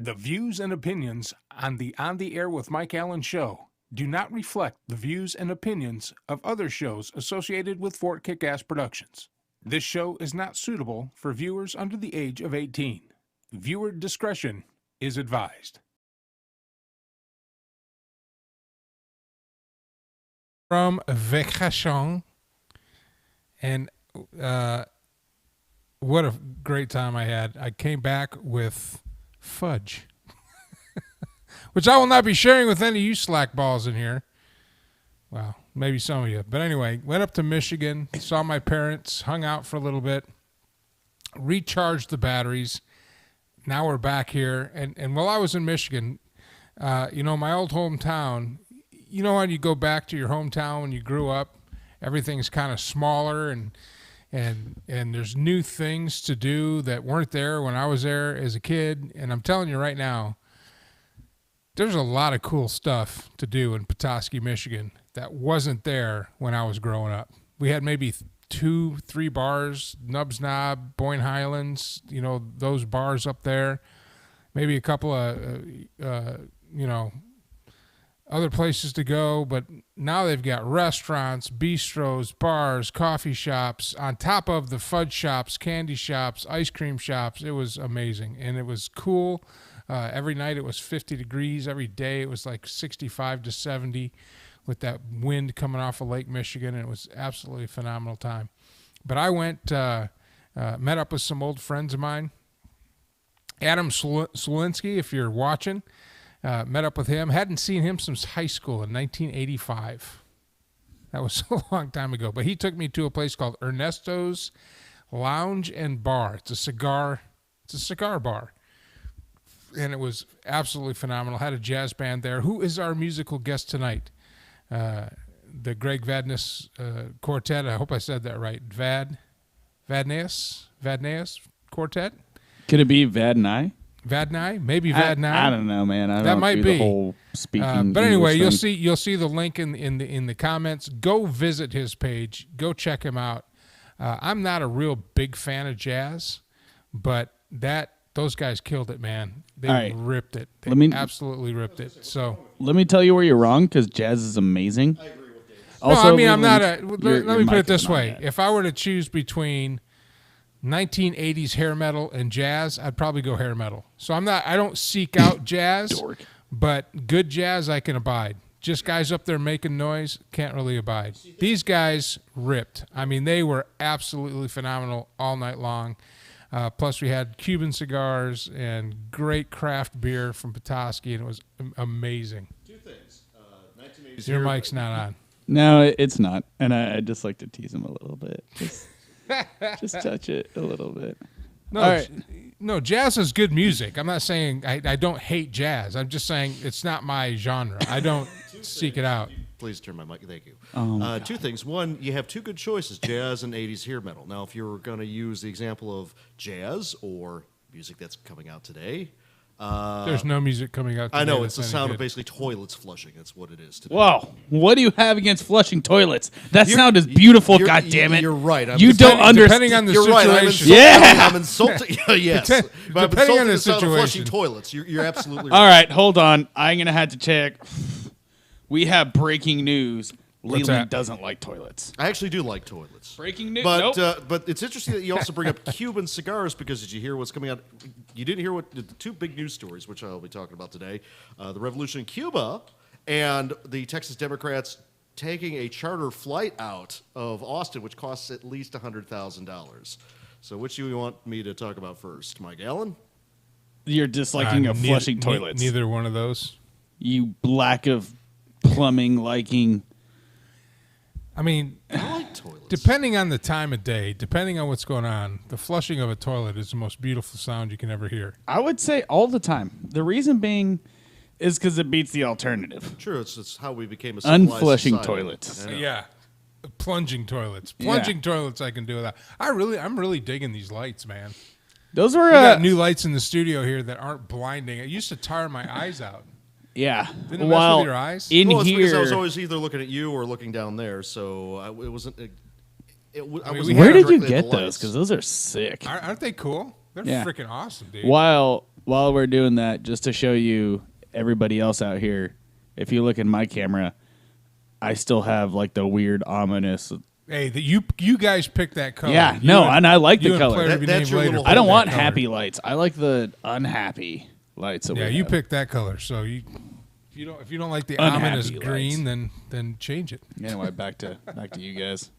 The views and opinions on the Air with Mike Allen show do not reflect the views and opinions of other shows associated with Fort Kick-Ass Productions. This show is not suitable for viewers under the age of 18. Viewer discretion is advised. From Vacation, and what a great time I had. I came back with fudge, which I will not be sharing with any of you slackballs in here. Well, maybe some of you. But anyway, went up to Michigan, saw my parents, hung out for a little bit, recharged the batteries. Now we're back here. And while I was in Michigan, my old hometown, you know when you go back to your hometown when you grew up, everything's kind of smaller and there's new things to do that weren't there when I was there as a kid. And I'm telling you right now, there's a lot of cool stuff to do in Petoskey, Michigan that wasn't there when I was growing up. We had maybe 2-3 bars, Nubs Knob, Boyne Highlands, those bars up there. Maybe a couple of, other places to go, but now they've got restaurants, bistros, bars, coffee shops, on top of the fudge shops, candy shops, ice cream shops. It was amazing, and it was cool. Every night it was 50 degrees. Every day it was like 65 to 70 with that wind coming off of Lake Michigan, and it was absolutely a phenomenal time. But I went, met up with some old friends of mine. Adam Swilinski, if you're watching, met up with him. Hadn't seen him since high school in 1985. That was a long time ago. But he took me to a place called Ernesto's Lounge and Bar. It's a cigar bar. And it was absolutely phenomenal. Had a jazz band there. Who is our musical guest tonight? The Greg Vandais Quartet. I hope I said that right. Vandais Quartet. Could it be Vandais? Vandais? Maybe Vandais. I don't know, man. That might be the whole speaking. But anyway, English you'll see the link in the comments. Go visit his page. Go check him out. I'm not a real big fan of jazz, but those guys killed it, man. They ripped it. They absolutely ripped it. So let me tell you where you're wrong, because jazz is amazing. I agree with Dave. Also, I'm not a. Let me put it this way: if I were to choose between 1980s hair metal and jazz, I'd probably go hair metal. So I don't seek out jazz, but good jazz I can abide. Just guys up there making noise, can't really abide. These guys ripped. I mean, they were absolutely phenomenal all night long. Plus we had Cuban cigars and great craft beer from Petoskey, and it was amazing. Two things. 1980s Your mic's not on. No, it's not. And I just like to tease him a little bit. Just touch it a little bit. No, jazz is good music. I'm not saying I don't hate jazz. I'm just saying it's not my genre. I don't seek it out. Please turn my mic. Thank you. Oh, two things. One, you have two good choices, jazz and 80s hair metal. Now, if you're going to use the example of jazz or music that's coming out today. There's no music coming out today. I know. It's the sound of basically toilets flushing. That's what it is today. Whoa. What do you have against flushing toilets? That sound is beautiful, goddammit. You're right. You don't understand. Depending on the You're situation. right. I'm insulting. Yes. But Depending on the sound of situation. flushing toilets. You're absolutely right. All right, hold on. I'm going to have to check. We have breaking news. Leland doesn't like toilets. I actually do like toilets. Breaking news. But Nope. but it's interesting that you also bring up Cuban cigars, because did you hear what's coming out? You didn't hear the two big news stories, which I'll be talking about today. The revolution in Cuba and the Texas Democrats taking a charter flight out of Austin, which costs at least $100,000. So which do you want me to talk about first? Mike Allen? You're disliking of flushing toilets. Neither one of those. You lack of plumbing liking. I mean, I like toilets. Depending on the time of day, depending on what's going on, the flushing of a toilet is the most beautiful sound you can ever hear. I would say all the time. The reason being is because it beats the alternative. True, it's how we became a civilized Unflushing society. toilets. Yeah. Plunging toilets. Plunging toilets I can do without. I'm really digging these lights, man. Those were We got new lights in the studio here that aren't blinding. It used to tire my eyes out. Yeah. Didn't it mess with your eyes? In Well, it's because I here. was always either looking at you or looking down there, so it wasn't. Where did you get those? Because those are sick. Aren't they cool? They're freaking awesome, dude. While while we're doing that, just to show you everybody else out here, if you look in my camera, I still have like the weird ominous. Hey, you guys picked that color. Yeah, and I like the color. That's your little. I don't want happy lights. I like the unhappy lights. Yeah, you picked that color. So if you don't like the ominous green, then change it. Anyway, back to you guys.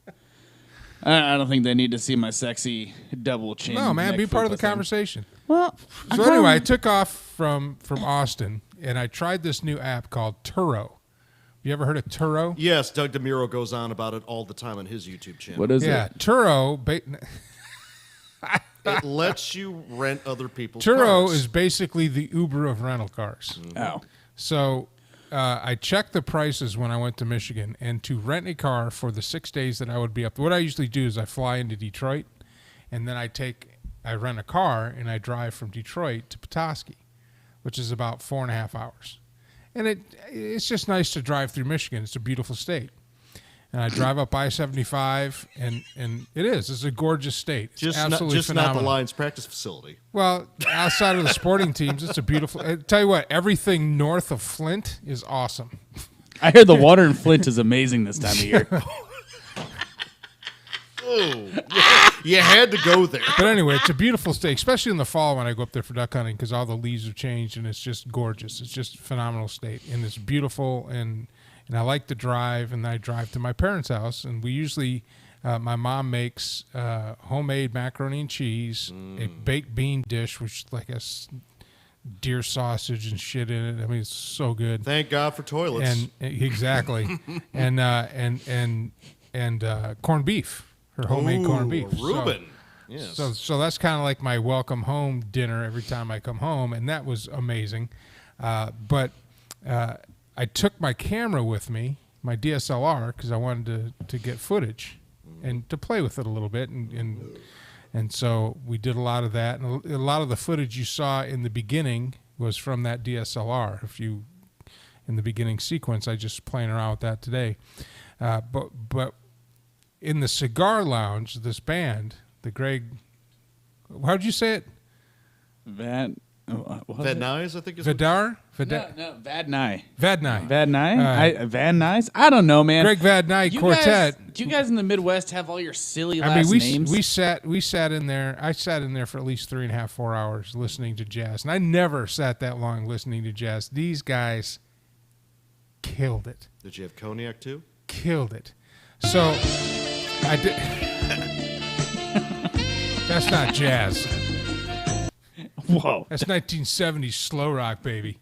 I don't think they need to see my sexy double chin. No, man, be part of the thing. conversation. Well, so anyway, I took off from Austin, and I tried this new app called Turo. You ever heard of Turo? Yes, Doug DeMuro goes on about it all the time on his YouTube channel. What is it? Yeah, Turo. It lets you rent other people's Turo cars. is basically the Uber of rental cars. Oh. So I checked the prices when I went to Michigan, and to rent a car for the 6 days that I would be up, what I usually do is I fly into Detroit, and then I rent a car, and I drive from Detroit to Petoskey, which is about 4.5 hours. And it's just nice to drive through Michigan. It's a beautiful state. And I drive up I-75, and it's a gorgeous state. It's absolutely phenomenal. Not the Lions practice facility. Well, outside of the sporting teams, it's a beautiful. I tell you what, everything north of Flint is awesome. I hear the water in Flint is amazing this time of year. You had to go there. But anyway, it's a beautiful state, especially in the fall when I go up there for duck hunting, because all the leaves have changed and it's just gorgeous. It's just a phenomenal state, and it's beautiful, and I like to drive, and I drive to my parents' house, and we usually, my mom makes homemade macaroni and cheese, a baked bean dish, which is like a deer sausage and shit in it. I mean, it's so good. Thank God for toilets. And exactly, and corned beef. Her homemade corned beef. Reuben. Yes. So that's kind of like my welcome home dinner every time I come home, and that was amazing. But I took my camera with me, my DSLR, because I wanted to get footage and to play with it a little bit, and so we did a lot of that. And a lot of the footage you saw in the beginning was from that DSLR. In the beginning sequence, I just playing around with that today. But in the cigar lounge, this band, the Greg, how'd you say it? Vandais, I think. Vadar? No, Vandais. Vadnai. Vandais? Vandais? I don't know, man. Greg Vandai Quartet. Do you guys in the Midwest have all your silly last names? we sat in there. I sat in there for at least 3.5, 4 hours listening to jazz, and I never sat that long listening to jazz. These guys killed it. Did you have cognac too? Killed it. So I did. That's not jazz. Whoa. That's 1970s slow rock, baby.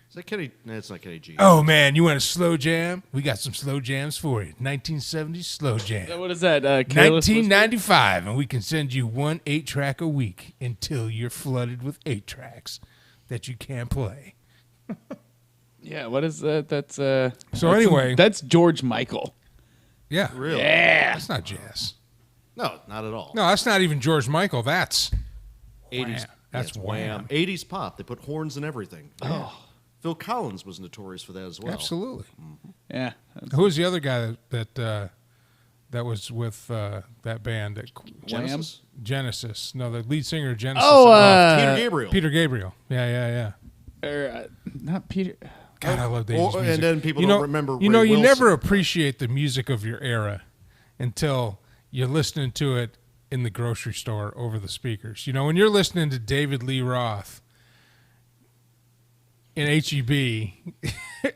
Is that Kenny? No, it's not Kenny G. Oh, man, you want a slow jam? We got some slow jams for you. 1970s slow jam. What is that? 1995, and we can send you 1 8-track a week until you're flooded with 8 tracks that you can't play. Yeah, what is that? Anyway. That's George Michael. Yeah. Really? Yeah. That's not jazz. No, not at all. No, that's not even George Michael. That's 80s. Wham. That's Wham. 80s pop. They put horns in everything. Oh. Phil Collins was notorious for that as well. absolutely. Mm-hmm. Yeah. Who was the other guy that was with that band? Genesis? Genesis. No, the lead singer of Genesis. Peter Gabriel. Peter Gabriel. Yeah. Not Peter. God, I love the 80s music. And then people don't remember Ray You Wilson. never appreciate the music of your era until you're listening to it in the grocery store over the speakers. When you're listening to David Lee Roth in HEB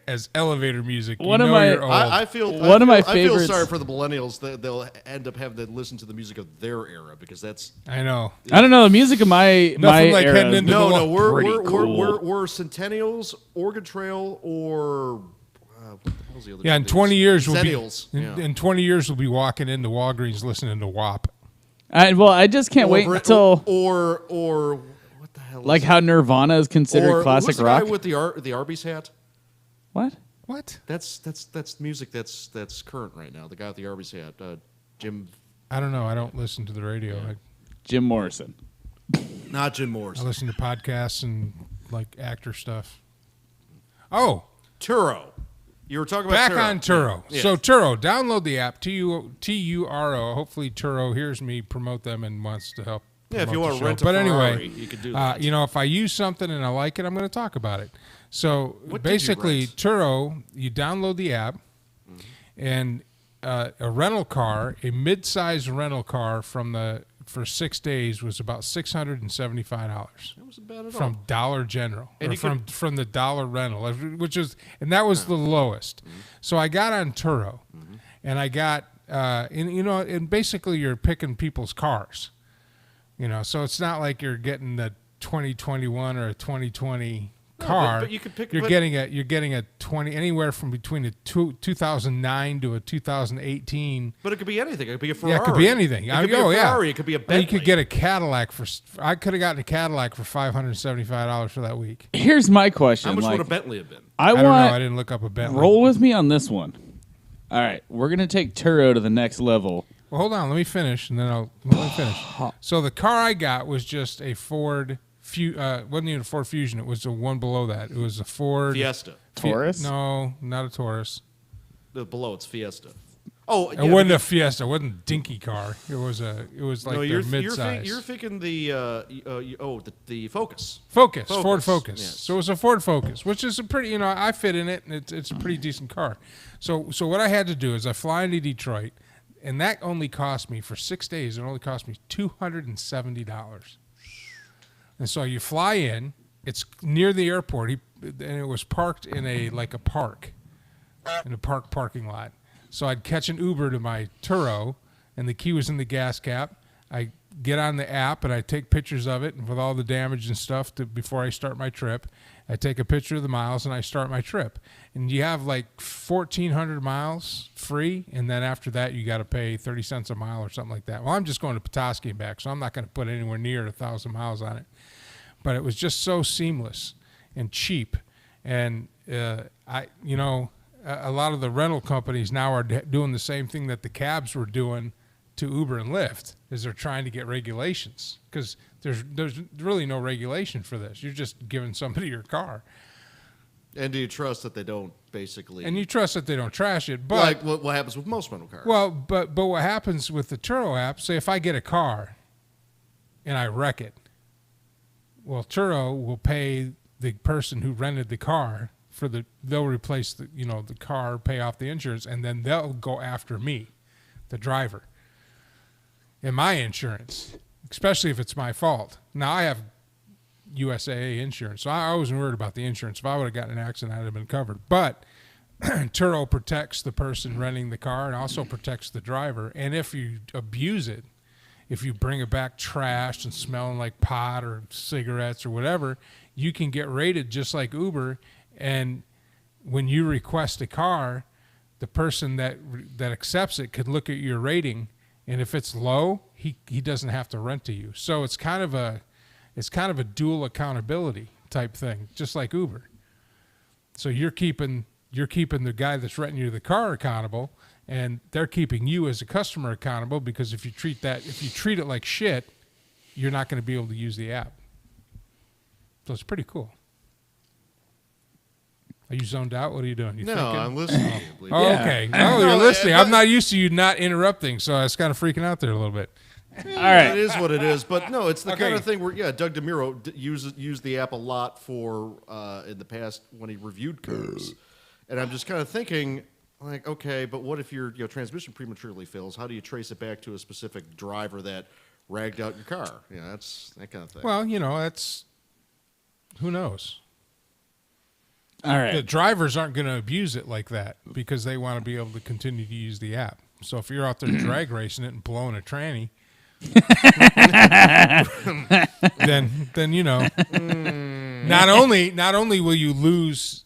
as elevator music, you're old. I feel sorry for the millennials that they'll end up having to listen to the music of their era, because that's. I know. I don't know the music of my like era. heading into we're Centennials, Oregon Trail, or what the hell's the other? Yeah, in 20 years Zennials. in 20 years we'll be walking into Walgreens listening to WAP. I just can't wait until or what the hell? Like how Nirvana is considered classic who's the rock. guy with the Arby's hat? What? That's music that's current right now. The guy with the Arby's hat, Jim. I don't know. I don't listen to the radio. Yeah. Jim Morrison. Not Jim I Morrison. listen to podcasts and like actor stuff. Oh, Turo. You were talking about back Turo. on Turo. Yeah. So Turo, download the app, Turo. Hopefully Turo hears me promote them and wants to help Yeah, if you promote want the to show. rent a But Ferrari, anyway, you could do that. if I use something and I like it, I'm going to talk about it. So What did you basically, rent? Turo, you download the app, and a rental car, a mid-size rental car for 6 days was about $675 That wasn't bad at all. from Dollar General, And or you from the Dollar Rental, and that was the lowest. So I got on Turo, and I got, and basically you're picking people's cars, so it's not like you're getting the 2021 or a 2020 car. but you could pick. You're but- getting a 20, anywhere from between a 2009 to a 2018. But it could be anything. It could be a Ferrari. Yeah, it could be anything. It could be a Ferrari. It could be a Or Bentley. you could get a Cadillac I could have gotten a Cadillac for $575 for that week. Here's my question. How much like, would a Bentley have been? I I don't know. I want didn't look up a Bentley. roll with me on this one. All right, we're gonna take Turo to the next level. Well, hold on. Let me finish, and then let me finish. So the car I got was just a Ford. Wasn't even a Ford Fusion. It was the one below that. It was a Ford Fiesta. Taurus? No, not a Taurus. Below it's Fiesta. Oh, It wasn't a Fiesta. It wasn't a dinky car. It was like no, their you're mid-size. you're thinking the Focus. Ford Focus, Focus. yes. So it was a Ford Focus, which is a pretty, I fit in it, and it's a pretty decent car. So what I had to do is I fly into Detroit, and that only cost me, for 6 days, it only cost me $270. And so you fly in, it's near the airport, and it was parked in a park, in a parking lot. So I'd catch an Uber to my Turo, and the key was in the gas cap. I get on the app, and I take pictures of it with all the damage and stuff before I start my trip. I take a picture of the miles, and I start my trip. And you have like 1,400 miles free, and then after that, you got to pay 30 cents a mile or something like that. Well, I'm just going to Petoskey and back, so I'm not going to put anywhere near 1,000 miles on it. But it was just so seamless and cheap. And a lot of the rental companies now are doing the same thing that the cabs were doing to Uber and Lyft, is they're trying to get regulations, because there's really no regulation for this. You're just giving somebody your car, And do you trust that they don't basically? and you trust that they don't trash it. But like what happens with most rental cars? well, but what happens with the Turo app? Say if I get a car and I wreck it, well, Turo will pay the person who rented the car they'll replace the car, pay off the insurance, and then they'll go after me, the driver, and my insurance, especially if it's my fault. Now I have USAA insurance, so I wasn't worried about the insurance. If I would have gotten an accident, I'd have been covered. But Turo protects the person renting the car and also protects the driver. And if you abuse it, if you bring it back trashed and smelling like pot or cigarettes or whatever, you can get rated just like Uber. And when you request a car, the person that accepts it could look at your rating, and if it's low, he doesn't have to rent to you. So it's kind of a dual accountability type thing, just like Uber. So you're keeping the guy that's renting you the car accountable, and they're keeping you as a customer accountable, because if you treat it like shit, you're not going to be able to use the app. So it's pretty cool. Are you zoned out? What are you doing? You no, thinking? I'm listening. to you, believe Oh, me. Yeah. okay. Oh, you're No, listening. but- I'm not used to you not interrupting, so I was kind of freaking out there a little bit. All right. It is what it is, but no, it's the Okay. kind of thing where Doug DeMuro used the app a lot for in the past when he reviewed cars, and I'm just kind of thinking like, okay, but what if your transmission prematurely fails? How do you trace it back to a specific driver that ragged out your car? That's that kind of thing. Well, that's who knows. All The right. drivers aren't going to abuse it like that because they want to be able to continue to use the app. So if you're out there drag racing it and blowing a tranny, then not only will you lose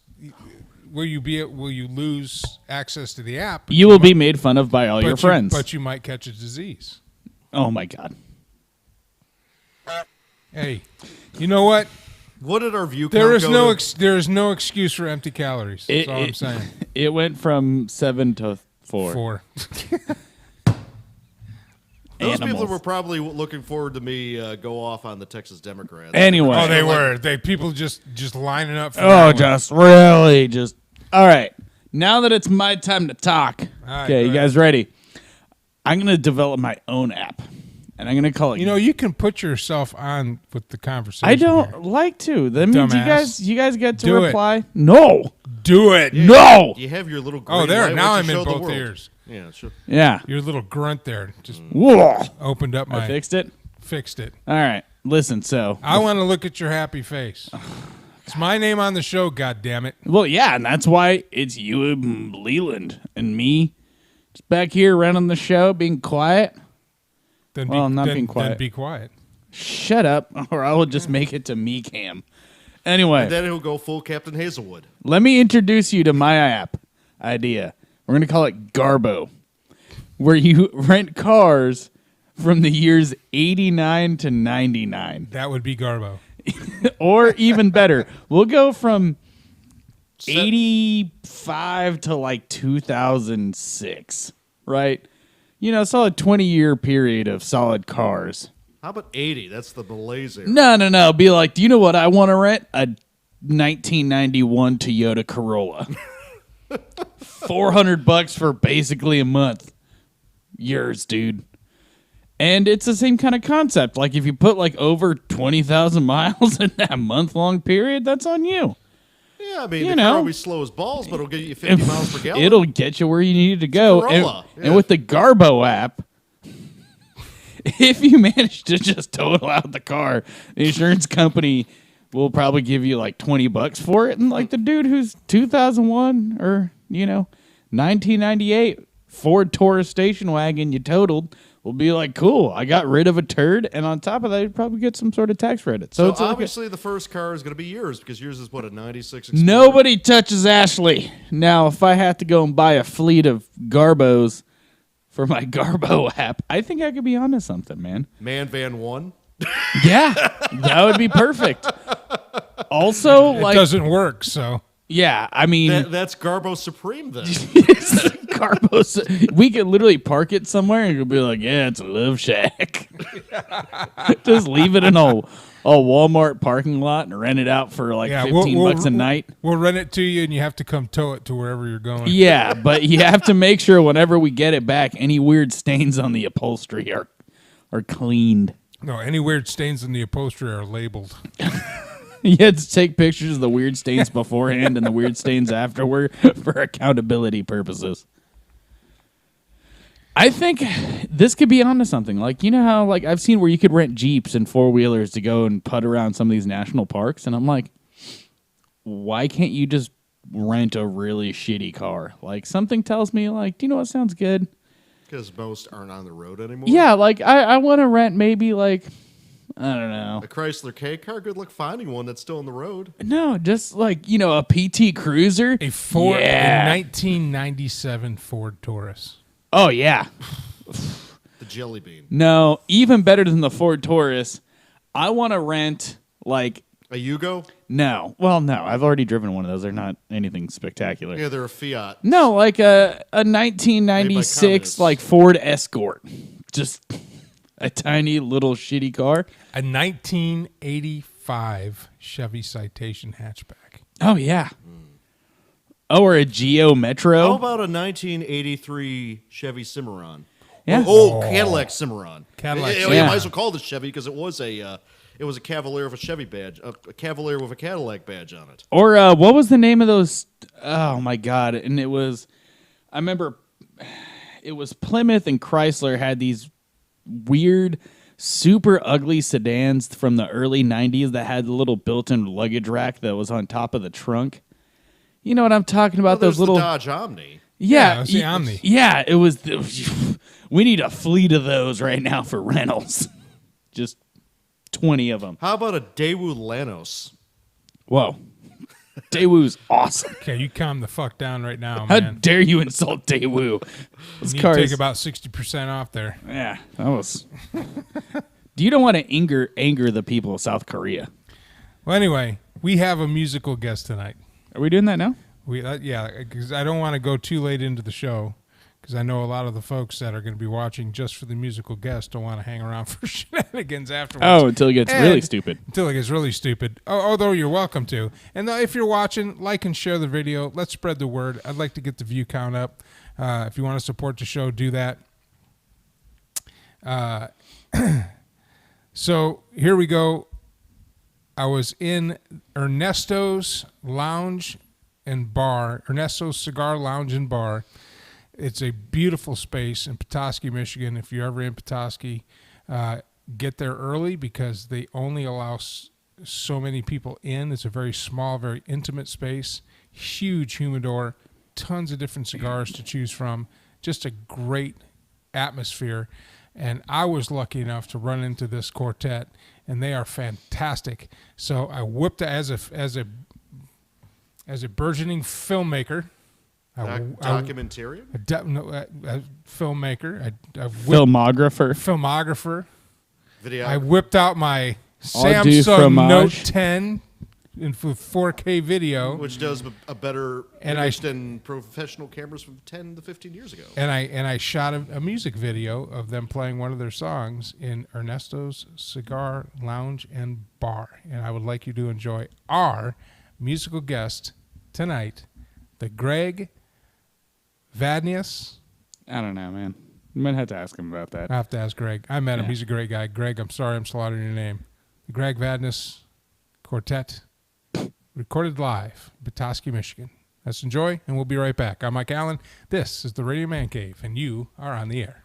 access to the app, You will be made fun of by all your friends. but you might catch a disease. Oh my God. Hey, you know what? what did our view? There count is go to? there is no excuse for empty calories. That's all I'm saying. It went from 7 to 4. 4. Those Animals. people were probably looking forward to me go off on the Texas Democrats. Anyway. Oh, they were. People just lining up. For Oh, that one. just really just. All right. Now that it's my time to talk. right, Okay, go you guys ready? I'm going to develop my own app. and I'm gonna call it. You can put yourself on with the conversation. I don't here. like to. That means Dumbass. you guys get to Do it. reply. No, Do it. Yeah, no. You have your little green There. light. Now Why I'm don't you in show the both world? ears. Yeah, sure. Yeah. Your little grunt there just Whoa. opened up my. I fixed it. Fixed it. All right. Listen. So I want to look at your happy face. It's my name on the show. God damn it. well, yeah, and that's why it's you and Leland and me, just back here running the show, being quiet. Then Well, be, not then, being quiet. Then be quiet. Shut up, or I will just make it to me cam. Anyway, And then he'll go full Captain Hazelwood. let me introduce you to my app idea. We're going to call it Garbo, where you rent cars from the years 89 to 99. That would be Garbo. Or even better, we'll go from 85 to like 2006, right? Solid 20-year period of solid cars. How about 80? That's the malaise era. No. Be like, do you know what I want to rent? A 1991 Toyota Corolla. $400 for basically a month. Yours, dude. And it's the same kind of concept. Like if you put like over 20,000 miles in that month-long period, that's on you. Yeah, I mean, You the know. car will be slow as balls, but it'll get you 50 miles per gallon. It'll get you where you need to go. Corolla, And yeah. with the Garbo app, if you manage to just total out the car, the insurance company will probably give you like $20 for it. And like the dude who's 2001 or, 1998 Ford Taurus station wagon you totaled will be like, cool, I got rid of a turd. And on top of that, you'd probably get some sort of tax credit. So, So it's like obviously the first car is going to be yours because yours is, what, a 96 Explorer? nobody touches Ashley. Now, if I have to go and buy a fleet of Garbos for my Garbo app, I think I could be onto something, man. Man Van 1? Yeah, that would be perfect. Also, It like, doesn't work, so. yeah, I mean, That's Garbo Supreme then. Garbos. We could literally park it somewhere and you'll be like, yeah, it's a love shack. Just leave it in a Walmart parking lot and rent it out for like Yeah, $15 a night. We'll rent it to you, and you have to come tow it to wherever you're going. Yeah, but you have to make sure whenever we get it back, any weird stains on the upholstery are cleaned. No, any weird stains in the upholstery are labeled. You had to take pictures of the weird stains beforehand and the weird stains afterward for accountability purposes. I think this could be onto something. Like, how like I've seen where you could rent Jeeps and four-wheelers to go and putt around some of these national parks, and I'm like, why can't you just rent a really shitty car? Like, something tells me, like, do you know what sounds good? Because most aren't on the road anymore. Yeah, like I want to rent maybe like, I don't know. A Chrysler K car, good luck finding one that's still on the road. No, just like, a PT Cruiser. A Ford, Yeah. a 1997 Ford Taurus. Oh, yeah. The Jelly Bean. No, even better than the Ford Taurus, I want to rent like, A Yugo? no. Well, no, I've already driven one of those. They're not anything spectacular. Yeah, they're a Fiat. No, like a 1996 communists. like Ford Escort. Just a tiny little shitty car. A 1985 Chevy Citation hatchback. Oh, yeah. Oh, or a Geo Metro. How about a 1983 Chevy Cimarron? Yeah. Oh, Cadillac Cimarron. Cadillac You Cimarron. might as well call it a Chevy because it was a Cavalier with a Chevy badge, a Cavalier with a Cadillac badge on it. Or what was the name of those? Oh my God! And I remember, it was Plymouth and Chrysler had these weird, super ugly sedans from the early '90s that had the little built-in luggage rack that was on top of the trunk. You know what I'm talking about? Well, those there's little the Dodge Omni. Yeah, it was the Omni. Yeah, it was. We need a fleet of those right now for rentals. Just 20 of them. How about a Daewoo Lanos? Whoa. Daewoo's awesome. Okay, you calm the fuck down right now, How man. dare you insult Daewoo? You This need car to is, take about 60% off there. yeah, that was. You don't want to anger the people of South Korea. Well, anyway, we have a musical guest tonight. Are we doing that now? Yeah, because I don't want to go too late into the show, because I know a lot of the folks that are going to be watching just for the musical guest don't want to hang around for shenanigans afterwards. Oh, until it gets really And- stupid. Until it gets really stupid. Although you're welcome to. And if you're watching, like and share the video. Let's spread the word. I'd like to get the view count up. If you want to support the show, do that. So here we go. I was in Ernesto's Lounge and Bar, Ernesto's Cigar Lounge and Bar. It's a beautiful space in Petoskey, Michigan. If you're ever in Petoskey, get there early because they only allow so many people in. It's a very small, very intimate space, huge humidor, tons of different cigars to choose from, just a great atmosphere. And I was lucky enough to run into this Quartet, and they are fantastic. So I whipped as a burgeoning filmmaker. Documentarian? A filmmaker. Filmographer. Video. I whipped out my Au du Samsung fromage. Note 10 in 4K video. Which does a better And image than professional cameras from 10 to 15 years ago. And I shot a music video of them playing one of their songs in Ernesto's Cigar Lounge and Bar. And I would like you to enjoy our musical guest tonight, the Greg Vandais. I don't know, man. I'm going to have to ask him about that. I have to ask Greg. I met him. Yeah. He's a great guy. Greg, I'm sorry I'm slaughtering your name. The Greg Vandais Quartet, recorded live, Petoskey, Michigan. Let's enjoy, and we'll be right back. I'm Mike Allen. This is the Radio Man Cave, and you are on the air.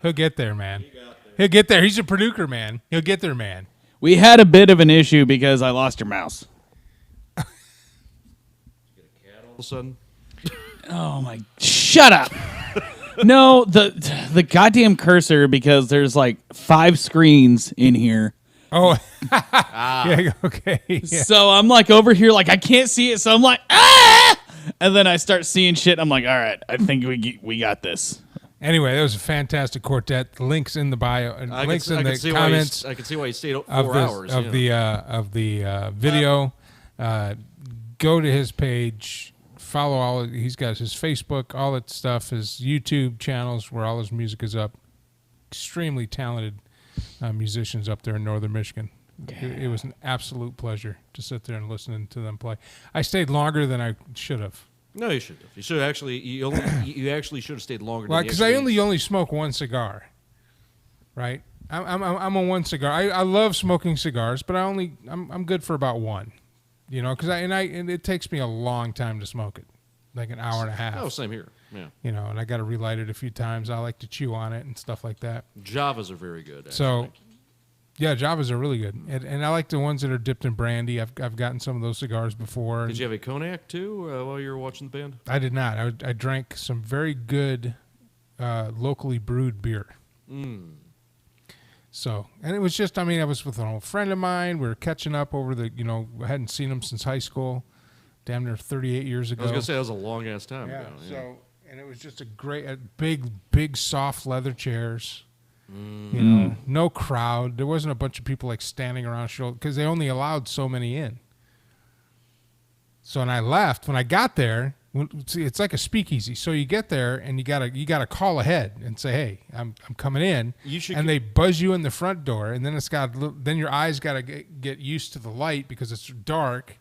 He'll get there, man. He'll get there. He's a producer, man. He'll get there, man. We had a bit of an issue because I lost your mouse. All of a sudden. Oh my! Shut up. No, the goddamn cursor, because there's like 5 screens in here. Oh, yeah, okay. Yeah. So I'm like over here, like I can't see it. So I'm like, ah! And then I start seeing shit. I'm like, all right, I think we got this. Anyway, that was a fantastic quartet. The links in the bio, links in the comments. I can see why you stayed 4 hours of the video. Go to his page. Follow all. He's got his Facebook, all that stuff. His YouTube channels where all his music is up. Extremely talented musicians up there in northern Michigan. It was an absolute pleasure to sit there and listen to them play. I stayed longer than I should have. No, you should have. You should actually. You actually should have stayed longer. Well, because I only smoke one cigar. Right. I'm a one cigar. I love smoking cigars, but I'm good for about one. You know, because it takes me a long time to smoke it, like an hour and a half. Oh, same here. Yeah. You know, and I got to relight it a few times. I like to chew on it and stuff like that. Javas are very good. Actually. So, yeah, Javas are really good, and I like the ones that are dipped in brandy. I've gotten some of those cigars before. Did you have a cognac too while you were watching the band? I did not. I drank some very good locally brewed beer. So, and it was just, I was with an old friend of mine. We were catching up over I hadn't seen him since high school, damn near 38 years ago. I was going to say, that was a long-ass time yeah, ago. Yeah. So, and it was just a big, soft leather chairs. You know, no crowd. There wasn't a bunch of people like standing around because they only allowed so many in. So, and I left. When I got there, it's like a speakeasy. So you get there and you gotta call ahead and say, "Hey, I'm coming in." And they buzz you in the front door, and then then your eyes gotta get used to the light because it's dark,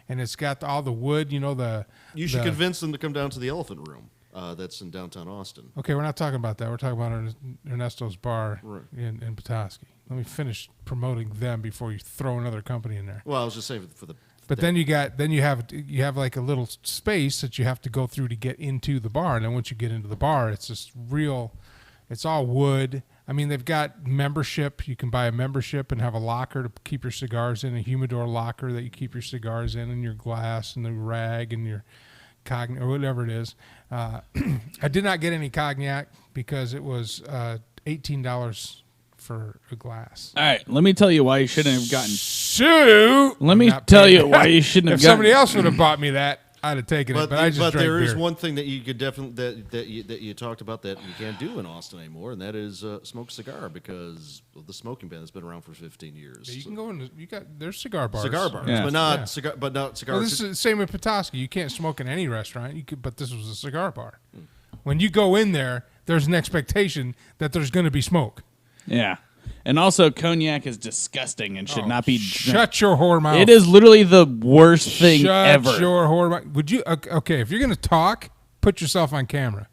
and it's got all the wood. You should convince them to come down to the Elephant Room. That's in downtown Austin. Okay, we're not talking about that. We're talking about Ernesto's bar right. in Petoskey. Let me finish promoting them before you throw another company in there. Well, I was just saying for the. But then you have like a little space that you have to go through to get into the bar, and then once you get into the bar, it's just real. It's all wood. They've got membership. You can buy a membership and have a locker to keep your cigars in, a humidor locker that you keep your cigars in, and your glass and the rag and your cognac or whatever it is. I did not get any cognac because it was $18 for a glass. All right, let me tell you why you shouldn't have gotten. Shoot! Let me tell you why you shouldn't have if gotten. somebody else would have bought me that, I'd have taken it. But I just drank there beer. is one thing that you could definitely that you talked about that you can't do in Austin anymore, and that is smoke a cigar because of the smoking ban that's been around for 15 years. Yeah, you can go in. There's cigar bars. Cigar bars, Yeah. but not Yeah. cigar. Well, this is the same with Petoskey. You can't smoke in any restaurant. But this was a cigar bar. When you go in there, there's an expectation that there's going to be smoke. Yeah. And also, cognac is disgusting and should not be. Shut your whore mouth. It is literally the worst thing ever. Shut your whore mouth. Would you? Okay, if you're going to talk, put yourself on camera.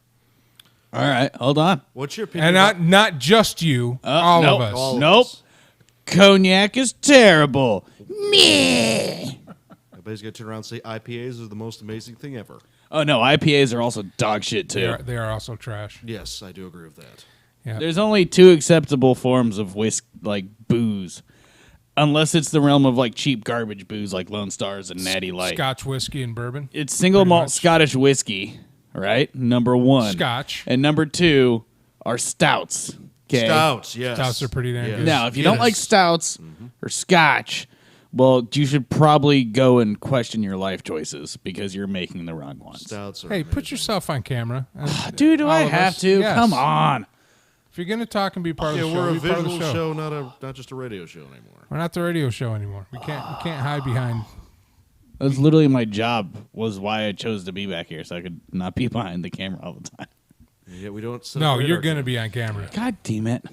All right, hold on. What's your opinion? And not just you, all nope. of us. All of Nope. us. Cognac is terrible. Meh. Everybody's got to turn around and say IPAs are the most amazing thing ever. Oh no, IPAs are also dog shit too. They are also trash. Yes, I do agree with that. Yeah. There's only 2 acceptable forms of like booze, unless it's the realm of like cheap garbage booze like Lone Stars and Natty Light. Scotch whiskey and bourbon. It's single Pretty malt much. Scottish whiskey, right? Number 1. Scotch. And number 2 are stouts. Okay. Stouts, yes. Stouts are pretty damn good. Now, if you don't like stouts or scotch, well, you should probably go and question your life choices because you're making the wrong ones. Stouts are Hey, amazing. put yourself on camera. Dude, do All I of have us. to? Yes. Come on. If you're going to talk and be part Yeah, of the show, we're a be part of the visual show. not just a radio show anymore. We're not the radio show anymore. We can't hide behind. That's literally my job, was why I chose to be back here, so I could not be behind the camera all the time. Yeah, we don't. No, you're going to be on camera. God damn it.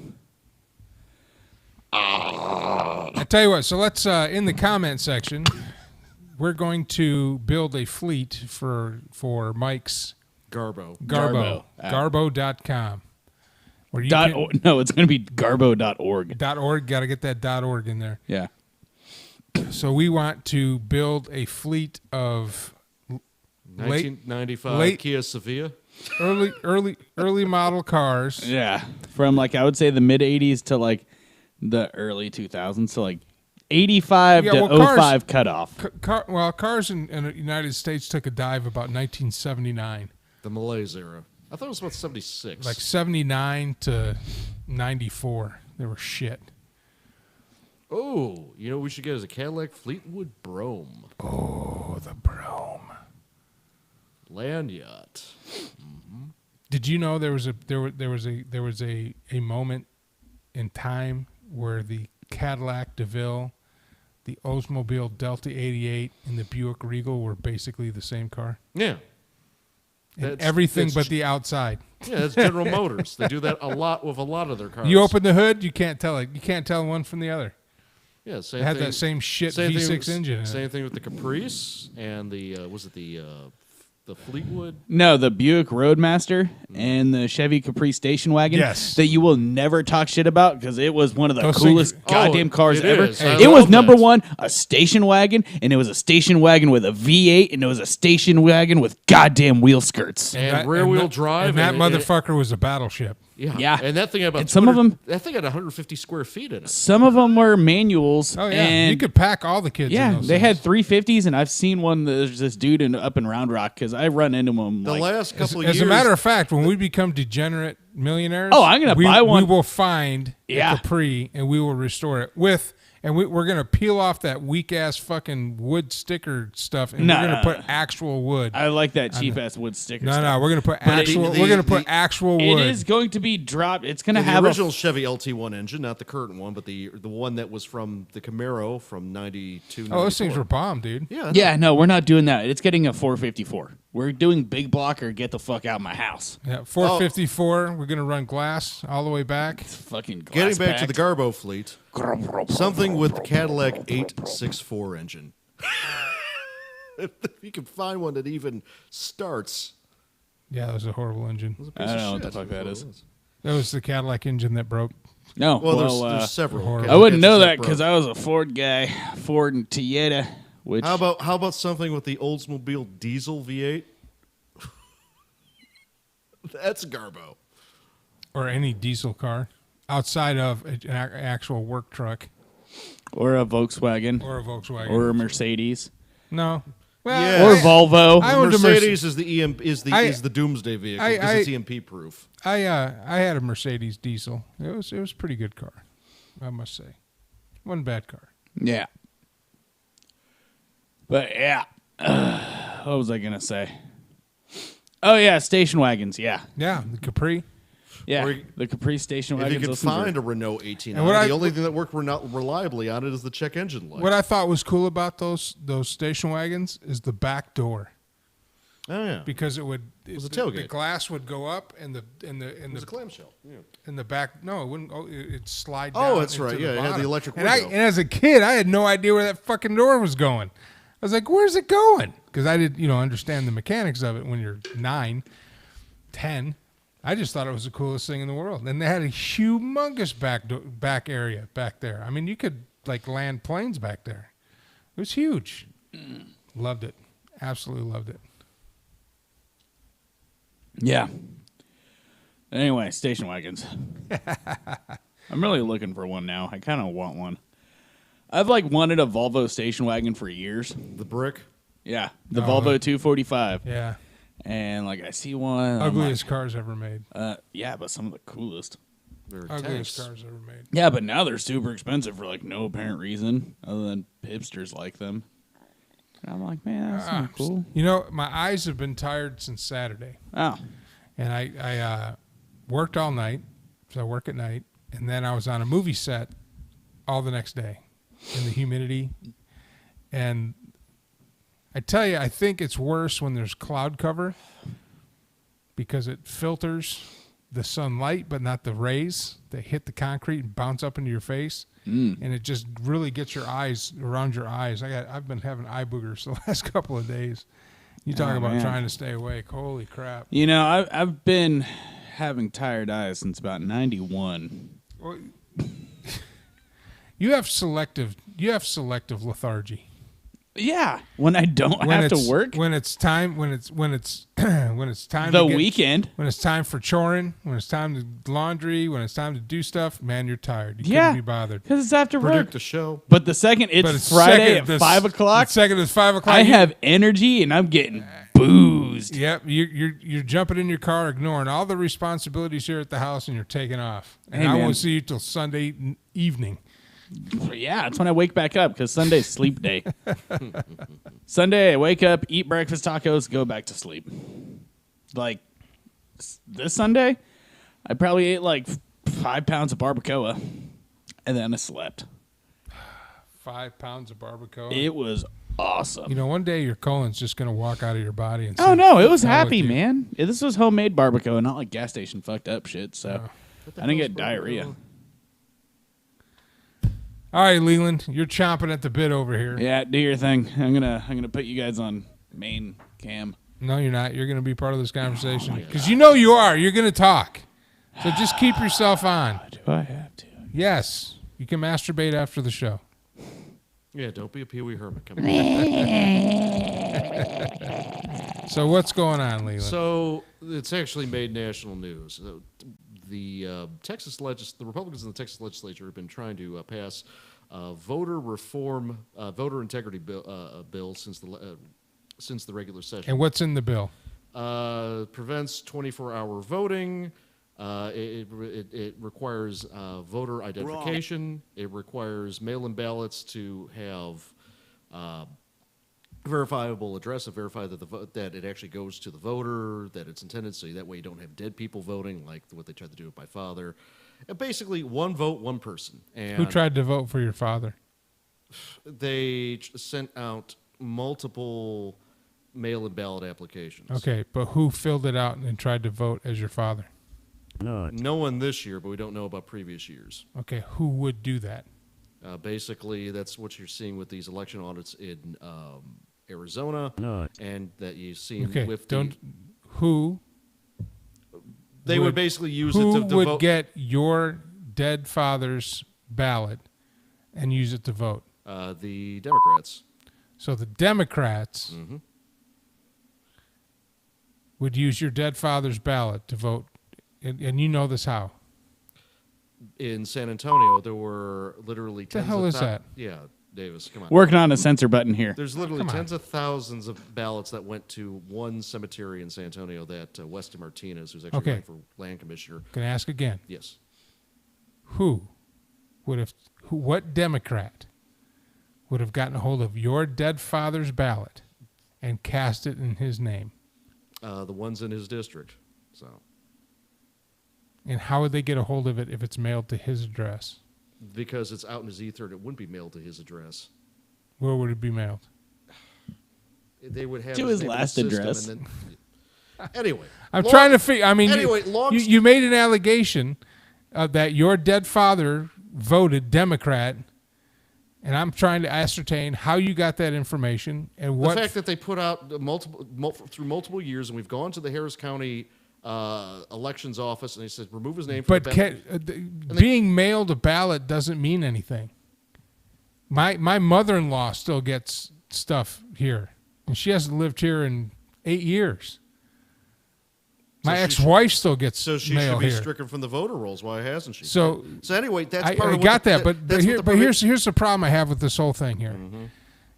I tell you what. So let's in the comment section, we're going to build a fleet for Mike's Garbo. Garbo. Garbo. Garbo.com. Where you No, it's going to be garbo.org. .org. Got to get that .org in there. Yeah. So we want to build a fleet of 1995 Kia Sevilla. early model cars. Yeah, from like I would say the mid '80s to like the early 2000s, so like '85 to '05 cutoff. Cars in the United States took a dive about 1979. The Malaise era. I thought it was about 76. Like 79 to 94. They were shit. Oh, you know what we should get as a Cadillac Fleetwood Brougham. Oh, the Brougham. Land yacht. Did you know there was a moment in time where the Cadillac DeVille, the Oldsmobile Delta 88, and the Buick Regal were basically the same car? Yeah. And everything but the outside. Yeah, that's General Motors. They do that a lot with a lot of their cars. You open the hood, you can't tell it. You can't tell one from the other. Yeah, same It had thing. that same shit Same V6 thing, engine in Same it. thing with the Caprice and the the Fleetwood. No, the Buick Roadmaster and the Chevy Caprice station wagon. Yes. That you will never talk shit about because it was one of the Those coolest things- goddamn cars it ever. is. I It was love number that. one, a station wagon, and it was a station wagon with a V8, and it was a station wagon with goddamn wheel skirts. And rear wheel drive. And that and motherfucker was a battleship. Yeah. And that thing had about And some of 200 them- that thing had 150 square feet in it. Some of them were manuals. Oh, yeah. And You could pack all the kids in yeah, those they things. had 350s, and I've seen one. There's this dude up in Round Rock because I run into him. The Like, last couple of years. As a matter of fact, when we become degenerate millionaires, Oh, I'm gonna buy one. We will find Yeah. a Capri and we will restore it we're gonna peel off that weak ass fucking wood sticker stuff and No, we're gonna no, put no. actual wood. I like that cheap ass wood sticker. No, stuff. we're gonna put But actual. the- we're gonna put the- actual It wood. is going to be dropped. It's going to the have original Chevy LT1 engine, not the current one, but the one that was from the Camaro from 92. Oh, those things 94. were bomb, dude. Yeah. Yeah, no, we're not doing that. It's getting a 454. We're doing big block or get the fuck out of my house. Yeah, 454. We're gonna run glass all the way back. It's fucking glass Getting back to the packed. Garbo fleet, something with the Cadillac 864 engine. If you can find one that even starts. Yeah, that was a horrible engine. I don't know what the fuck that is. That was the Cadillac engine that broke. No, Well, well, there's several. horrible. I wouldn't know Cadillac that because I was a Ford guy, Ford and Toyota. Which How about something with the Oldsmobile diesel V8? That's Garbo. Or any diesel car outside of an actual work truck or a Volkswagen or a Volkswagen or a Mercedes no. Well, Yeah. or Volvo. I owned a Mercedes is the I- is the doomsday vehicle I- because it's EMP proof. I had a Mercedes diesel. It was a pretty good car, I must say. Wasn't a bad car. Yeah. But yeah, what was I gonna say? Oh yeah, station wagons. Yeah, Yeah, the Capri. yeah, Or you- the Capri station If wagons. you could those things find are- a Renault 18, And what the only thing that worked reliably on it is the check engine light. What I thought was cool about those station wagons is the back door, Oh yeah, because it was a the tailgate. glass would go up and it was a clamshell. Yeah. in the back. No, it wouldn't. It'd slide. Oh, down that's into right. the Yeah, it had the bottom. electric And window. and as a kid, I had no idea where that fucking door was going. I was like, "Where's it going?" Because I didn't, understand the mechanics of it when you're 9, 10. I just thought it was the coolest thing in the world. And they had a humongous back area back there. I mean, you could like land planes back there. It was huge. Loved it. Absolutely loved it. Yeah. Anyway, station wagons. I'm really looking for one now. I kind of want one. I've wanted a Volvo station wagon for years. The brick. Yeah, the Volvo 245. Yeah. And I see one. I'm Ugliest cars ever made. yeah, but some of the coolest. They're Ugliest tanks. cars ever made. Yeah, but now they're super expensive for no apparent reason other than hipsters like them. And I'm like, man, that's not cool. My eyes have been tired since Saturday. Oh, And I worked all night, so I work at night, and then I was on a movie set all the next day in the humidity. And I tell you, I think it's worse when there's cloud cover because it filters the sunlight, but not the rays that hit the concrete and bounce up into your face. And it just really gets your eyes around your eyes. I've been having eye boogers the last couple of days. You talk about man. trying to stay awake. Holy crap. I've been having tired eyes since about 91. Well, you have selective lethargy. Yeah, when I don't have to work. When it's time when it's time The weekend. when it's time for choring, when it's time to laundry, when it's time to do stuff, man, you're tired. You Yeah, couldn't be bothered. because it's after work. Predict the show. But the second it's Friday at 5 o'clock, The second it's 5 o'clock. I have energy and I'm getting boozed. Yep, you're jumping in your car, ignoring all the responsibilities here at the house, and you're taking off. And Hey, I man. won't see you till Sunday evening. Yeah, that's when I wake back up because Sunday's sleep day. Sunday, I wake up, eat breakfast tacos, go back to sleep. Like this Sunday, I probably ate like 5 pounds of barbacoa, and then I slept. 5 pounds of barbacoa. It was awesome. You know, one day your colon's just gonna walk out of your body and. Oh say, no, it was "Hell with happy, you." man. Yeah, this was homemade barbacoa, not like gas station fucked up shit. So I didn't get diarrhea. All right, Leland, you're chomping at the bit over here. Yeah, do your thing. I'm gonna put you guys on main cam. No, you're not. You're gonna be part of this conversation because you know you are. You're gonna talk. So just keep yourself on. Do I have to? Yes, you can masturbate after the show. Yeah, don't be a Pee Wee Herman. Come on. So what's going on, Leland? So it's actually made national news. The Republicans in the Texas legislature have been trying to pass voter reform, voter integrity bill since the regular session. And what's in the bill? Prevents 24-hour voting. It requires voter identification. It requires mail-in ballots to have verifiable address to verify that that it actually goes to the voter, that it's intended, so that way you don't have dead people voting like what they tried to do with my father. And basically, one vote, one person. And Who tried to vote for your father? they sent out multiple mail-in ballot applications. Okay, but who filled it out and tried to vote as your father? No one this year, but we don't know about previous years. Okay, who would do that? Basically, that's what you're seeing with these election audits in Arizona, and that you've seen Okay, with who they would basically use it who to would vote. get your dead father's ballot and use it to vote? The Democrats. So the Democrats Mm-hmm. would use your dead father's ballot to vote, and you know this how? In San Antonio, there were literally The tens hell of is that? Yeah, Davis, come on. Working on a censor button here. There's literally Come on. tens of thousands of ballots that went to one cemetery in San Antonio that Weston Martinez, who's actually Okay. running for land commissioner. Can I ask again? Yes. What Democrat would have gotten a hold of your dead father's ballot and cast it in his name? The ones in his district. So And how would they get a hold of it if it's mailed to his address? because it's out in his ether, and it wouldn't be mailed to his address. Where would it be mailed? They would have To his name in the last system, address. and then, anyway, I'm trying to figure. I mean, Anyway, long you made an allegation that your dead father voted Democrat, and I'm trying to ascertain how you got that information and the what. fact that they put out through multiple years, and we've gone to the Harris County elections office, and they said remove his name from But the ballot. being mailed a ballot doesn't mean anything. My mother-in-law still gets stuff here, and she hasn't lived here in 8 years. My she ex-wife still gets So she mail should be here. stricken from the voter rolls. Why hasn't she? So anyway, that's I part of got that, that's but what the here's the problem I have with this whole thing here. Mm-hmm.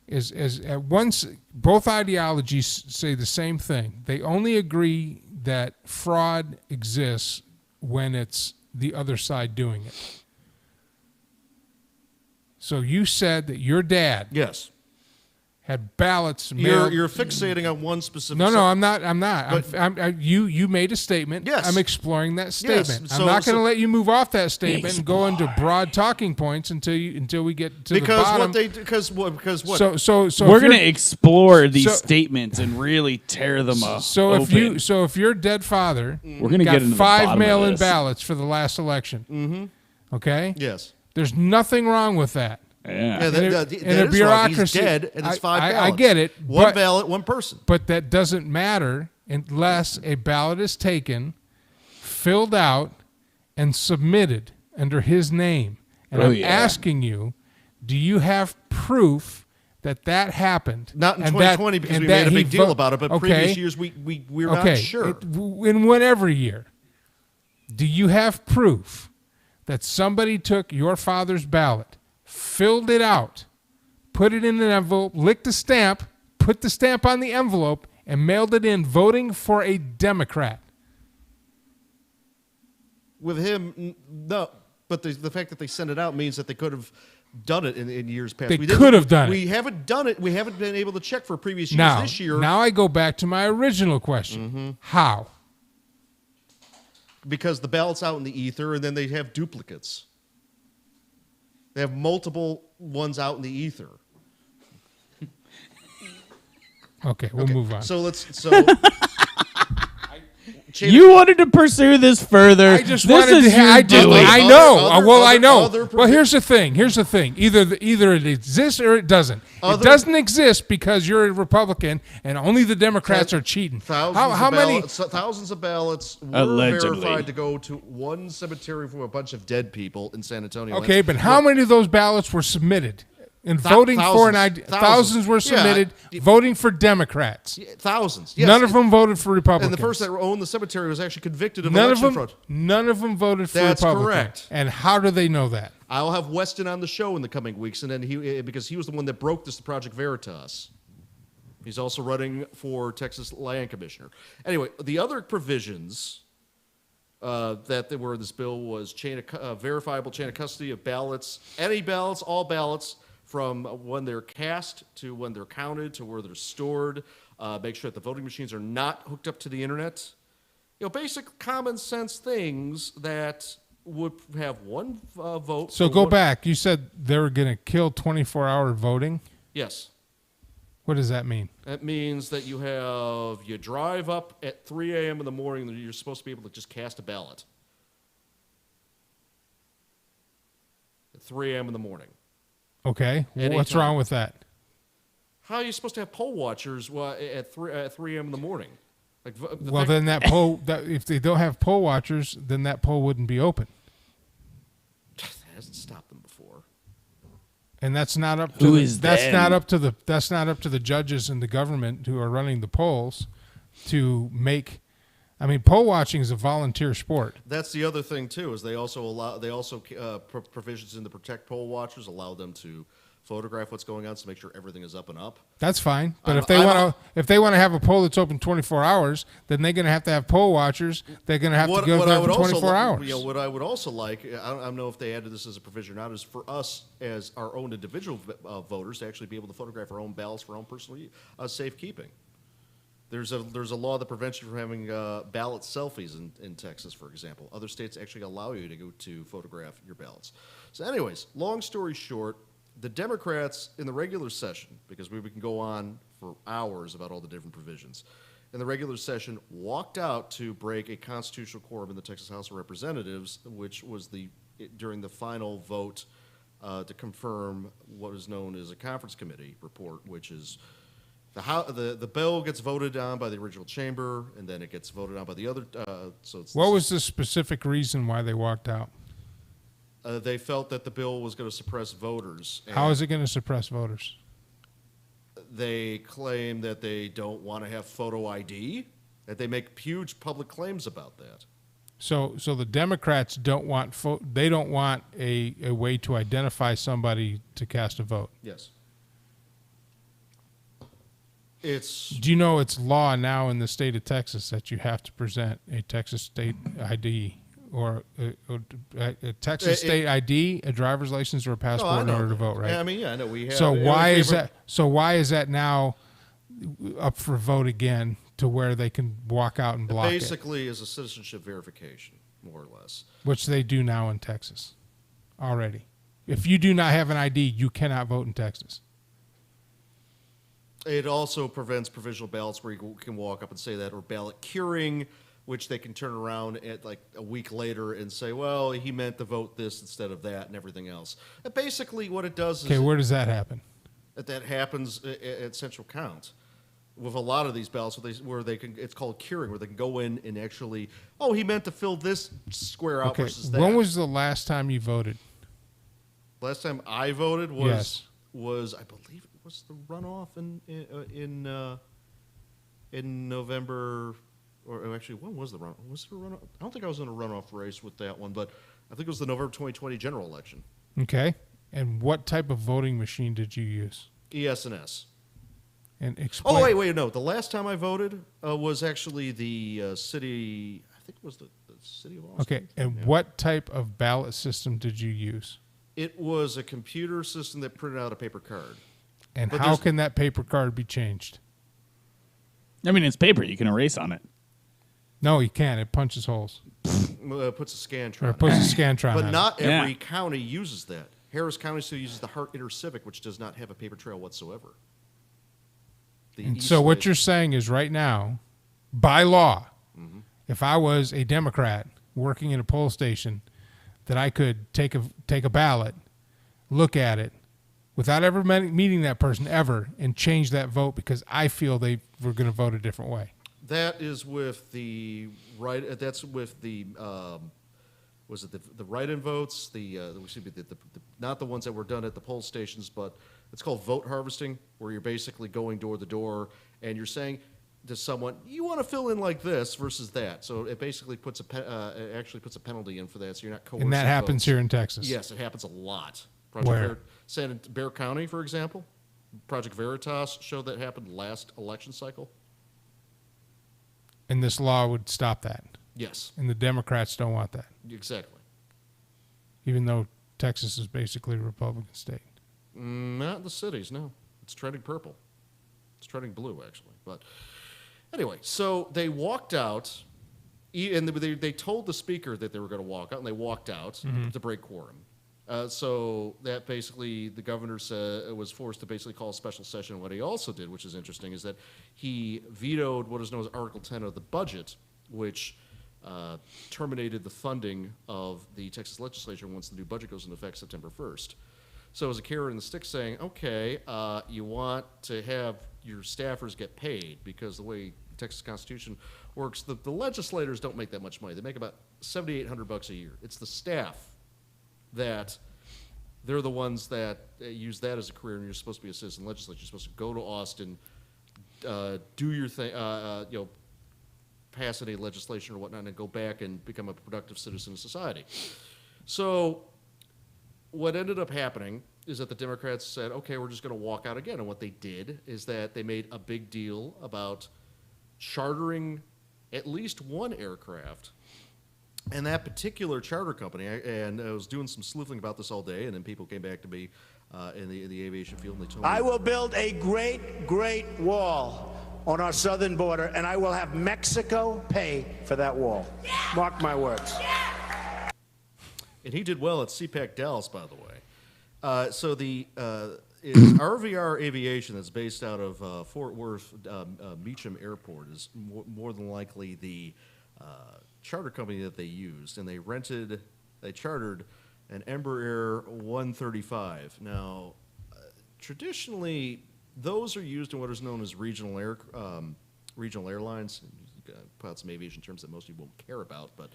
Is at once both ideologies say the same thing. They only agree that fraud exists when it's the other side doing it. So you said that your dad Yes. had ballots mailed. You're fixating on one specific. No, I'm not. But- You made a statement. Yes. I'm exploring that statement. So- I'm not going to so- let you move off that statement and go into broad talking points until we get to the because bottom. because what? So We're if going to you're- explore these so- statements and really tear them up. So open. if your dead father We're going to got get into the 5 bottom of mail-in this. ballots for the last election, okay, yes. there's nothing wrong with that. Yeah. that in is a wrong. He's bureaucracy- dead, and it's 5 I ballots. get it, One but- ballot, one person. But that doesn't matter unless a ballot is taken, filled out, and submitted under his name. And Oh, I'm yeah. asking you, do you have proof that happened. Not in and 2020 because we made a big deal about it, but previous years we're not sure. In whatever year, do you have proof that somebody took your father's ballot, filled it out, put it in an envelope, licked a stamp, put the stamp on the envelope, and mailed it in voting for a Democrat? With him, no. But the fact that they sent it out means that they could have done it in years past. They could have done it. We haven't done it. We haven't been able to check for previous years Now, this year. Now I go back to my original question. How? Because the ballot's out in the ether, and then they have duplicates. They have multiple ones out in the ether. Okay, we'll move on. So You wanted to pursue this further. I just this wanted is to. your I doing. know. I know. other Well, here's the thing. Either it exists or it doesn't. It doesn't exist because you're a Republican and only the Democrats are cheating. Thousands of ballots were Allegedly. verified to go to one cemetery from a bunch of dead people in San Antonio. Okay, but how many of those ballots were submitted? And voting for an idea, thousands were submitted, voting for Democrats. Thousands. Yes. None of them voted for Republicans. And the person that owned the cemetery was actually convicted of none election fraud. None of them voted for That's Republicans. correct. And how do they know that? I'll have Weston on the show in the coming weeks, and then because he was the one that broke this Project Veritas. He's also running for Texas Land Commissioner. Anyway, the other provisions that were in this bill was verifiable chain of custody of ballots, any ballots, all ballots, from when they're cast to when they're counted to where they're stored. Make sure that the voting machines are not hooked up to the internet. Basic common sense things that would have one vote. So go back. You said they were going to kill 24-hour voting? Yes. What does that mean? That means that you drive up at 3 a.m. in the morning and you're supposed to be able to just cast a ballot. At 3 a.m. in the morning. Okay. Anytime. What's wrong with that? How are you supposed to have poll watchers at 3 a.m. in the morning? Then that poll, if they don't have poll watchers, then that poll wouldn't be open. That hasn't stopped them before. And that's not up to them? not up to the judges and the government who are running the polls to make. I mean, poll watching is a volunteer sport. That's the other thing too. Is they also provisions in the protect poll watchers allow them to photograph what's going on to make sure everything is up and up. That's fine. But if they want to have a poll that's open 24 hours, then they're going to have poll watchers. They're going to have to go there for 24 hours. What I would also like, I don't know if they added this as a provision or not, is for us as our own individual voters to actually be able to photograph our own ballots for our own personal safekeeping. There's a law that prevents you from having ballot selfies in Texas, for example. Other states actually allow you to go to photograph your ballots. So anyways, long story short, the Democrats in the regular session, because we can go on for hours about all the different provisions, in the regular session walked out to break a constitutional quorum in the Texas House of Representatives, which was during the final vote to confirm what is known as a conference committee report, which is the bill gets voted on by the original chamber, and then it gets voted on by the other. What was the specific reason why they walked out? They felt that the bill was going to suppress voters. How is it going to suppress voters? They claim that they don't want to have photo ID, that they make huge public claims about that. So the Democrats don't want they don't want a way to identify somebody to cast a vote. Yes. Do you know it's law now in the state of Texas that you have to present a Texas state ID or a Texas state ID, a driver's license, or a passport in order to vote, right? Yeah, I know we have. So why is that? So why is that now up for vote again to where they can walk out and block it? Basically, is a citizenship verification, more or less, which they do now in Texas already. If you do not have an ID, you cannot vote in Texas. It also prevents provisional ballots where you can walk up and say that, or ballot curing, which they can turn around at like a week later and say, well, he meant to vote this instead of that and everything else. And basically what it does is... Okay, where does that happen? That happens at Central Count. With a lot of these ballots where they can, it's called curing, where they can go in and actually, he meant to fill this square out versus that. When was the last time you voted? Last time I voted was I believe was the runoff in November, or actually, when was the runoff? Was there a runoff? I don't think I was in a runoff race with that one, but I think it was the November 2020 general election. Okay. And what type of voting machine did you use? ES&S. And explain. Oh, wait, no. The last time I voted was actually the city, I think it was the city of Austin. Okay. And what type of ballot system did you use? It was a computer system that printed out a paper card. And But how there's- can that paper card be changed? I mean, it's paper. You can erase on it. No, you can't. It punches holes. Puts a Scantron. Or it puts a Scantron on But it. not every Yeah. county uses that. Harris County still uses the Hart InterCivic, which does not have a paper trail whatsoever. The And East so what Lake- you're saying is right now, by law, Mm-hmm. if I was a Democrat working in a poll station, that I could take a ballot, look at it, without ever meeting that person ever, and change that vote because I feel they were going to vote a different way. That is with the right. That's with the. Was it the write-in votes? Not the ones that were done at the poll stations, but it's called vote harvesting, where you're basically going door to door and you're saying to someone, "You want to fill in like this versus that." So it basically puts it actually puts a penalty in for that, so you're not coercing And that happens votes. here in Texas. Yes, it happens a lot. Where? Bear County, for example, Project Veritas showed that happened last election cycle. And this law would stop that. Yes, And the Democrats don't want that, exactly. even though Texas is basically a Republican state. Not in the cities, no. It's trending purple. It's trending blue, actually. But anyway, so they walked out, and they told the speaker that they were going to walk out, and they walked out to break quorum. So that basically the governor was forced to basically call a special session. What he also did, which is interesting, is that he vetoed what is known as Article 10 of the budget, which terminated the funding of the Texas legislature once the new budget goes into effect September 1st. So it was a carrot in the stick saying, okay, you want to have your staffers get paid because the way the Texas Constitution works, the legislators don't make that much money. They make about $7,800 a year. It's the staff that they're the ones that use that as a career, and you're supposed to be a citizen legislator. You're supposed to go to Austin, do your thing, pass any legislation or whatnot, and go back and become a productive citizen of society. So what ended up happening is that the Democrats said, okay, we're just going to walk out again. And what they did is that they made a big deal about chartering at least one aircraft. And that particular charter company, and I was doing some sleuthing about this all day, and then people came back to me in the aviation field, and they told me, I will build a great, great wall on our southern border, and I will have Mexico pay for that wall. Mark my words. and he did well at CPAC Dallas, by the way. So the is RVR Aviation, that's based out of Fort Worth Meacham Airport, is more than likely the charter company that they used, and they chartered an Embraer 135. Now, traditionally, those are used in what is known as regional airlines. You put out some aviation terms that most people won't care about, but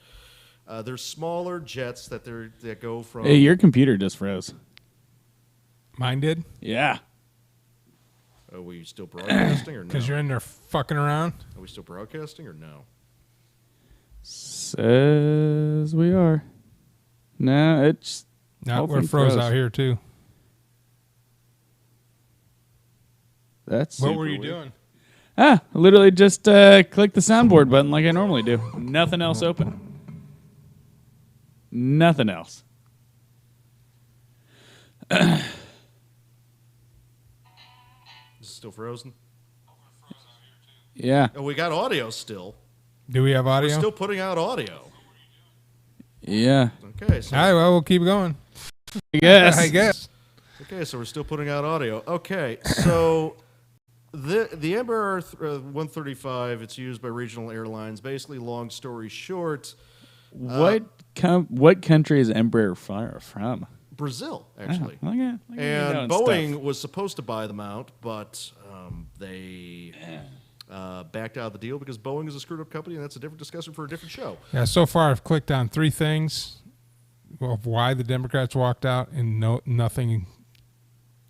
they're smaller jets that go from. Hey, your computer just froze. Mine did? Yeah. Are we still broadcasting or no? Because you're in there fucking around? Are we still broadcasting or no? Says we are. No, it's. No, whole we're thing froze froze. out here, too. That's What super were you weird. doing? I literally just click the soundboard button like I normally do. Nothing else open. Nothing else. Is it still frozen? Yeah. Oh, we got audio still. Do we have audio? We're still putting out audio. Yeah. Okay, so All right, well, we'll keep going. I guess. I guess. we're still putting out audio. Okay, so the Embraer 135, it's used by regional airlines. Basically, long story short, What country is Embraer from? Brazil actually. Look at And Boeing was supposed to buy them out, but they backed out of the deal because Boeing is a screwed up company, and that's a different discussion for a different show. Yeah, so far I've clicked on 3 things of why the Democrats walked out, and nothing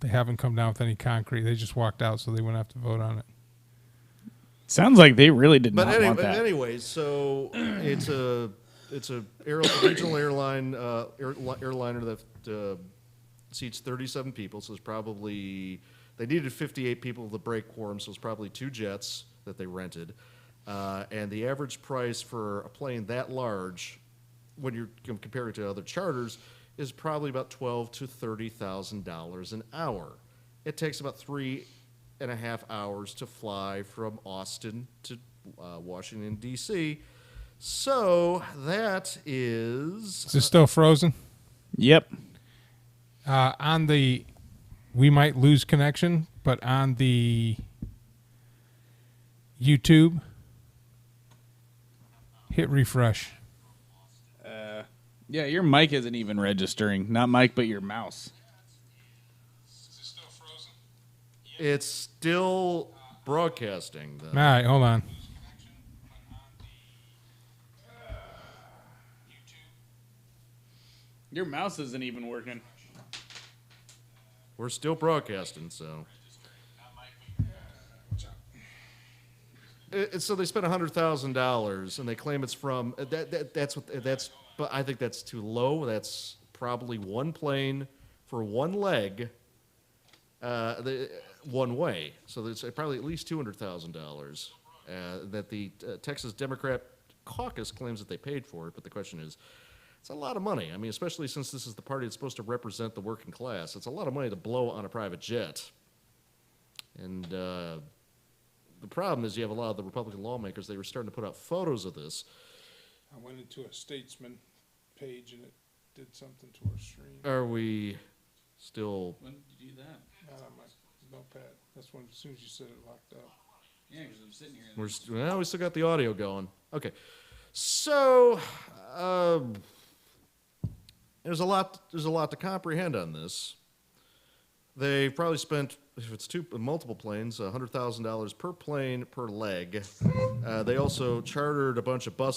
They haven't come down with any concrete. They just walked out so they wouldn't have to vote on it. Sounds like they really did But not want that. anyways, so it's a regional airliner that seats 37 people. So there's probably they needed 58 people to break quorum. So it's probably 2 jets that they rented, and the average price for a plane that large, when you're comparing it to other charters, is probably about $12,000 to $30,000 an hour. It takes about 3.5 hours to fly from Austin to Washington, D.C. So that is... Is it still frozen? Yep. On the... We might lose connection, but on the YouTube, hit refresh. Yeah, your mic isn't even registering. Not mic, but your mouse. Is it still frozen? It's still broadcasting. All right, hold on. Your mouse isn't even working. We're still broadcasting, so... So they spent $100,000, and they claim it's from that's. But I think that's too low. That's probably one plane for one leg, one way. So there's probably at least $200,000 that the Texas Democrat caucus claims that they paid for it. But the question is, it's a lot of money. I mean, especially since this is the party that's supposed to represent the working class. It's a lot of money to blow on a private jet, and. The problem is you have a lot of the Republican lawmakers, they were starting to put out photos of this. I went into a Statesman page and it did something to our stream. Are we still... When did you do that? Not on my notepad. That's when, as soon as you said it, locked up. Yeah, because I'm sitting here. We still got the audio going. Okay. So, there's a lot to comprehend on this. They probably spent, if it's multiple planes, $100,000 per plane per leg. They also chartered a bunch of buses